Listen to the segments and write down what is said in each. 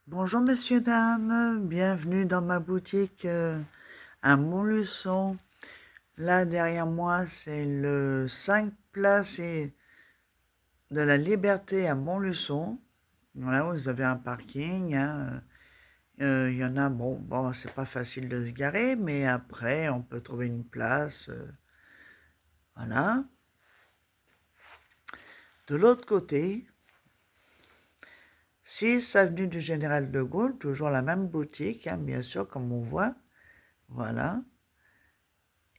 Bonjour messieurs, dames, bienvenue dans ma boutique à Montluçon. Là derrière moi c'est le 5 place de la Liberté à Montluçon. Voilà, vous avez un parking, hein. Il y en a, bon, c'est pas facile de se garer, mais après on peut trouver une place. Voilà. De l'autre côté, 6 avenue du Général de Gaulle, toujours la même boutique, hein, bien sûr, comme on voit. Voilà.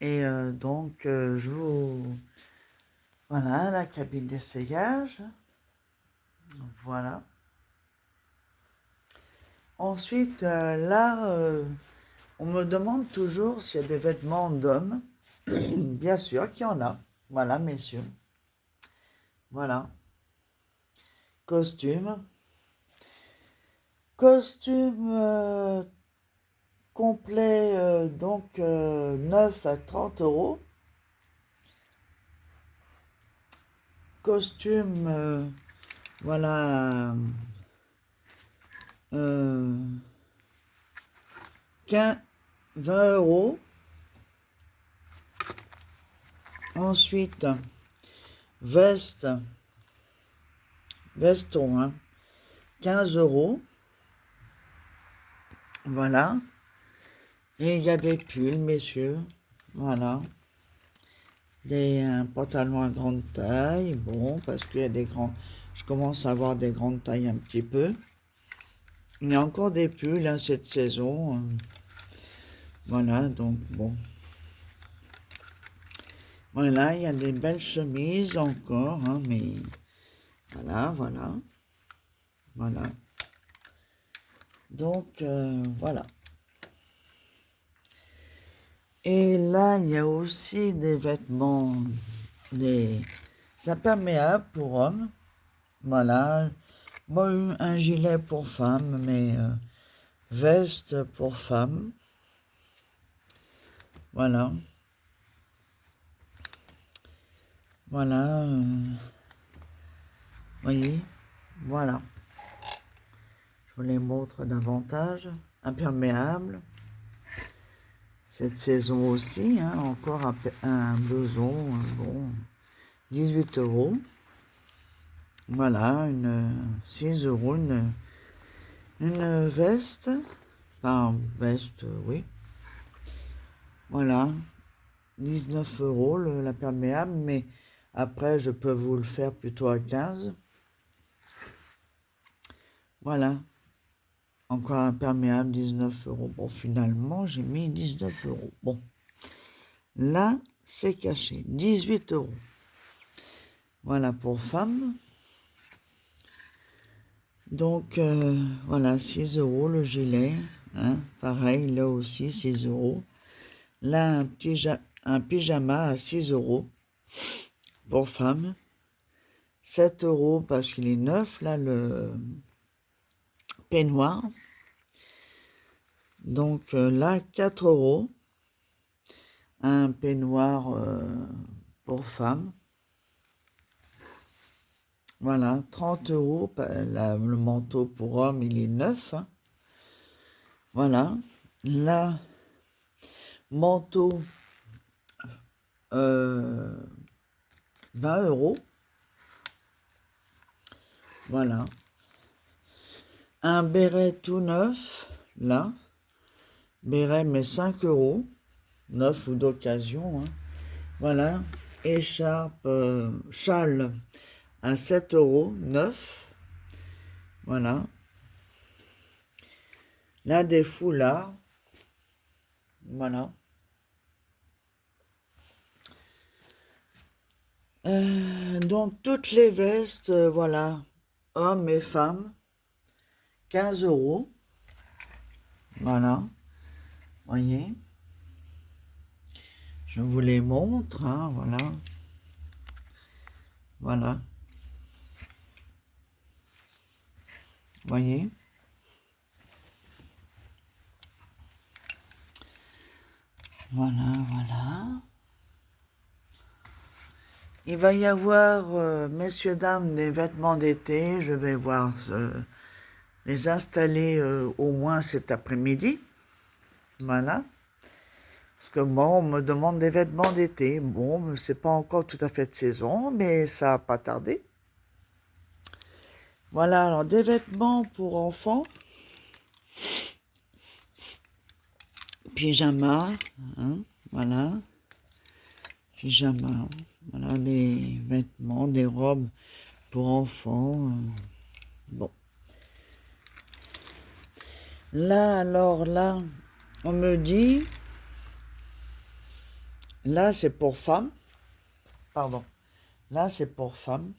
Et donc, voilà, la cabine d'essayage. Voilà. Ensuite, là, on me demande toujours s'il y a des vêtements d'hommes. Bien sûr qu'il y en a. Voilà, messieurs. Voilà. Costume. Costume complet, donc 9 à 30 euros. Costume, voilà, 15, 20 euros. Ensuite, veste, veston, hein, 15 euros. Voilà. Et il y a des pulls, messieurs. Voilà. Des pantalons à grande taille. Bon, parce qu'il y a des grands. Je commence à avoir des grandes tailles un petit peu. Il y a encore des pulls, hein, cette saison. Voilà, donc bon. Voilà, il y a des belles chemises encore, hein, mais voilà, voilà. Voilà. Donc, voilà. Et là, il y a aussi des vêtements, des imperméables pour hommes. Voilà. Bon, un gilet pour femme, mais veste pour femme. Voilà. Voilà. Voyez. Voilà. Je vous les montre davantage. Imperméable. Cette saison aussi, hein, encore un blouson, bon, 18 euros. Voilà, 6 euros, une veste. Enfin, veste, oui. Voilà, 19 euros l'imperméable, mais après, je peux vous le faire plutôt à 15. Voilà, encore imperméable, 19 euros. Bon, finalement, j'ai mis 19 euros. Bon, là, c'est caché, 18 euros. Voilà pour femmes. Donc, voilà, 6 euros le gilet. Hein, pareil, là aussi, 6 euros. Là, un pyjama à 6 euros pour femme. 7 euros parce qu'il est neuf, là, le peignoir. Donc, là, 4 euros. Un peignoir pour femme. Voilà, 30 euros. Le manteau pour homme, il est neuf. Hein. Voilà. Là, manteau, 20 euros. Voilà. Un béret tout neuf, là. Béret, mais 5 euros. Neuf ou d'occasion. Hein. Voilà. Écharpe, châle à 7 euros, neuf. Voilà. Là, des foulards. Voilà. Donc, toutes les vestes, voilà. Hommes et femmes. 15 euros. Voilà. Voyez. Je vous les montre, hein, voilà. Voilà. Voyez. Voilà, voilà. Il va y avoir, messieurs, dames, des vêtements d'été. Je vais voir les installer au moins cet après-midi. Voilà. Parce que moi, on me demande des vêtements d'été. Bon, c'est pas encore tout à fait de saison, mais ça va pas tarder. Voilà, alors des vêtements pour enfants. Pyjama, hein, voilà. Pyjama. Voilà, des vêtements, des robes pour enfants. Bon. Là, alors, là, on me dit... Là, c'est pour femmes. Pardon. Là, c'est pour femmes.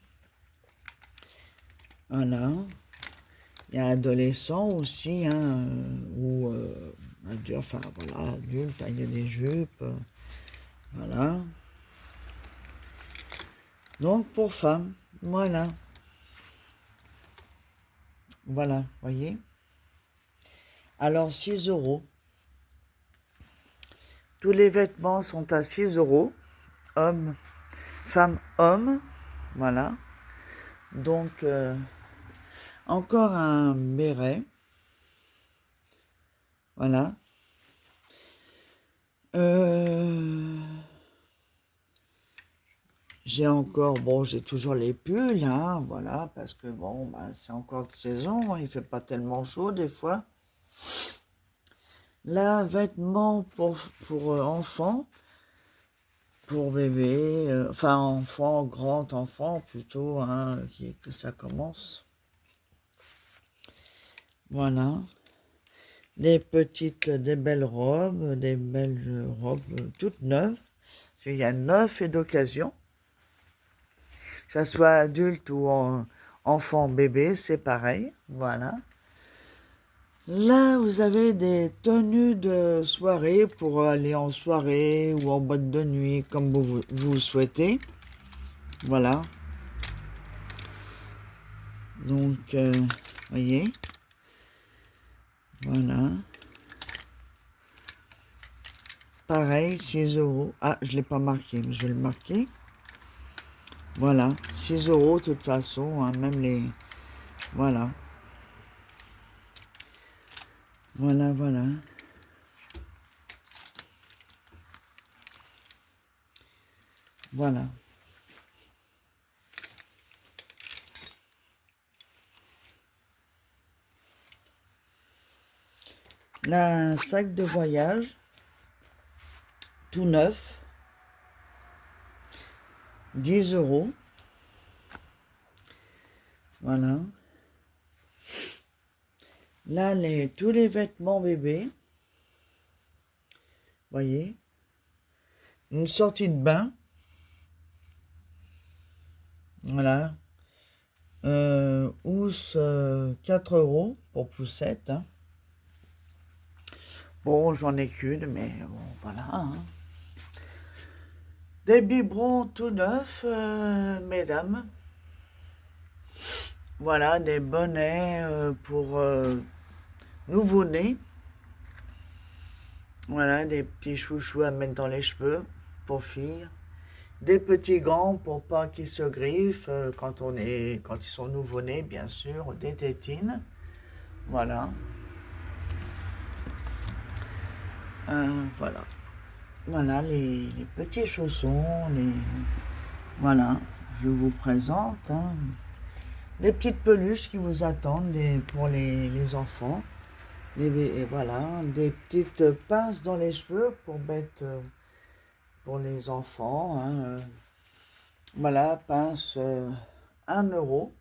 Voilà. Il y a adolescents aussi, hein, ou enfin voilà, adultes, il y a des jupes, voilà. Donc pour femmes, voilà. Voilà, voyez. Alors 6 euros. Tous les vêtements sont à 6 euros. Hommes, femmes, hommes. Voilà. Donc encore un béret. Voilà. J'ai encore, bon, j'ai toujours les pulls, hein, voilà, parce que bon, bah, c'est encore de saison, hein, il fait pas tellement chaud des fois. Là, vêtements pour enfants, pour bébé, enfin enfant, grand enfant plutôt, hein, que ça commence. Voilà. Des belles robes toutes neuves. Il y a neuf et d'occasion. Que ça soit adulte ou enfant, bébé, c'est pareil. Voilà. Là, vous avez des tenues de soirée pour aller en soirée ou en boîte de nuit, comme vous souhaitez. Voilà. Donc, voyez. Voilà. Pareil, 6 euros. Ah, je ne l'ai pas marqué, mais je vais le marquer. Voilà, 6 euros de toute façon, hein, même les... Voilà. Voilà, voilà. Voilà. Là, un sac de voyage, tout neuf, 10 euros. Voilà. Là, tous les vêtements bébés. Voyez. Une sortie de bain. Voilà. Housse, 4 euros pour poussette. Hein. Bon, j'en ai qu'une, mais bon, voilà. Hein. Des biberons tout neufs, mesdames. Voilà, des bonnets pour nouveau-nés. Voilà, des petits chouchous à mettre dans les cheveux pour filles. Des petits gants pour pas qu'ils se griffent quand ils sont nouveau-nés, bien sûr. Des tétines. Voilà. Voilà. Voilà les petits chaussons. Voilà, je vous présente. Hein. Des petites peluches qui vous attendent pour les enfants. Et voilà, des petites pinces dans les cheveux pour mettre pour les enfants. Hein. Voilà, pince 1 euro.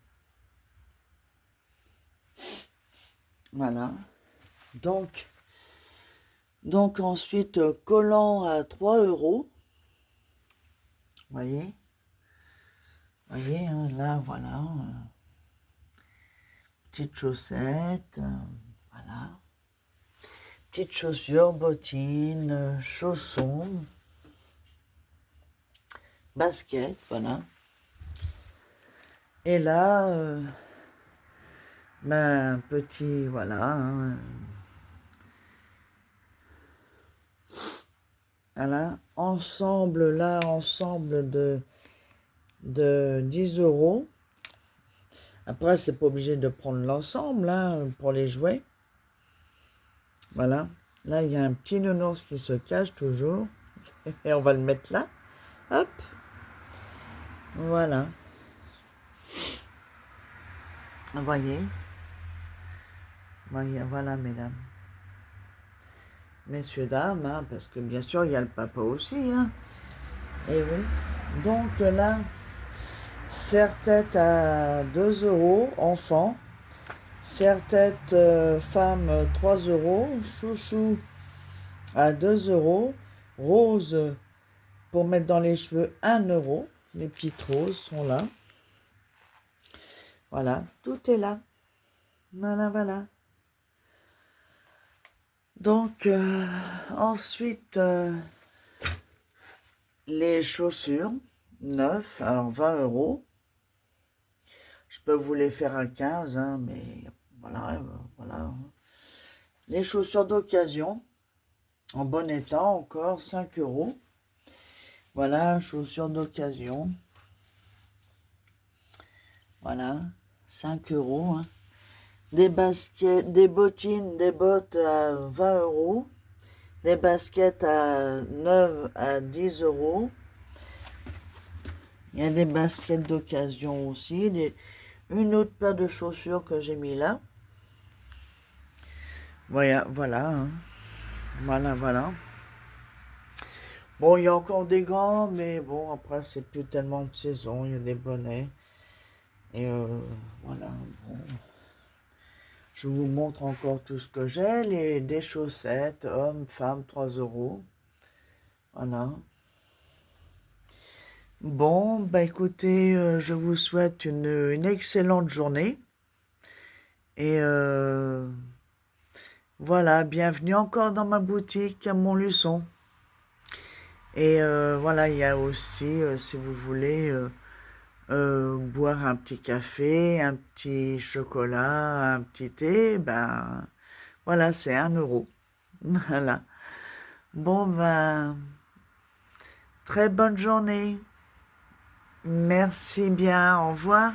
Voilà. Donc ensuite, collant à 3 euros. Voyez. Voyez, hein, là, voilà. Petites chaussettes. Voilà. Petites chaussures, bottines, chaussons, baskets, voilà. Et là, ben, petit, voilà. Hein, voilà. Ensemble de 10 euros. Après, c'est pas obligé de prendre l'ensemble, hein, pour les jouets. Voilà. Là, il y a un petit nounours qui se cache toujours. Et on va le mettre là. Hop. Voilà. Vous voyez. Voilà, mesdames. Messieurs, dames, hein, parce que bien sûr, il y a le papa aussi. Hein. Et oui. Donc là, serre-tête à 2 euros, enfant. Serre-tête femme, 3 euros. Chouchou à 2 euros. Rose pour mettre dans les cheveux, 1 euro. Les petites roses sont là. Voilà, tout est là. Voilà, voilà. Donc, ensuite, les chaussures, 9, alors 20 euros. Je peux vous les faire à 15, hein, mais voilà, voilà. Les chaussures d'occasion, en bon état encore, 5 euros. Voilà, chaussures d'occasion. Voilà, 5 euros. Hein. Des baskets, des bottines, des bottes à 20 euros. Des baskets à 9 à 10 euros. Il y a des baskets d'occasion aussi. Une autre paire de chaussures que j'ai mis là. Voilà, voilà. Hein. Voilà, voilà. Bon, il y a encore des gants, mais bon, après, c'est plus tellement de saison. Il y a des bonnets. Et voilà. Bon. Je vous montre encore tout ce que j'ai. Des chaussettes, hommes, femmes, 3 euros. Voilà. Bon, bah écoutez, je vous souhaite une excellente journée. Et voilà, bienvenue encore dans ma boutique à Montluçon. Et voilà, il y a aussi, si vous voulez, boire un petit café, un petit chocolat, un petit thé, ben voilà, c'est 1 euro. Voilà. Bon, ben, très bonne journée. Merci bien, au revoir.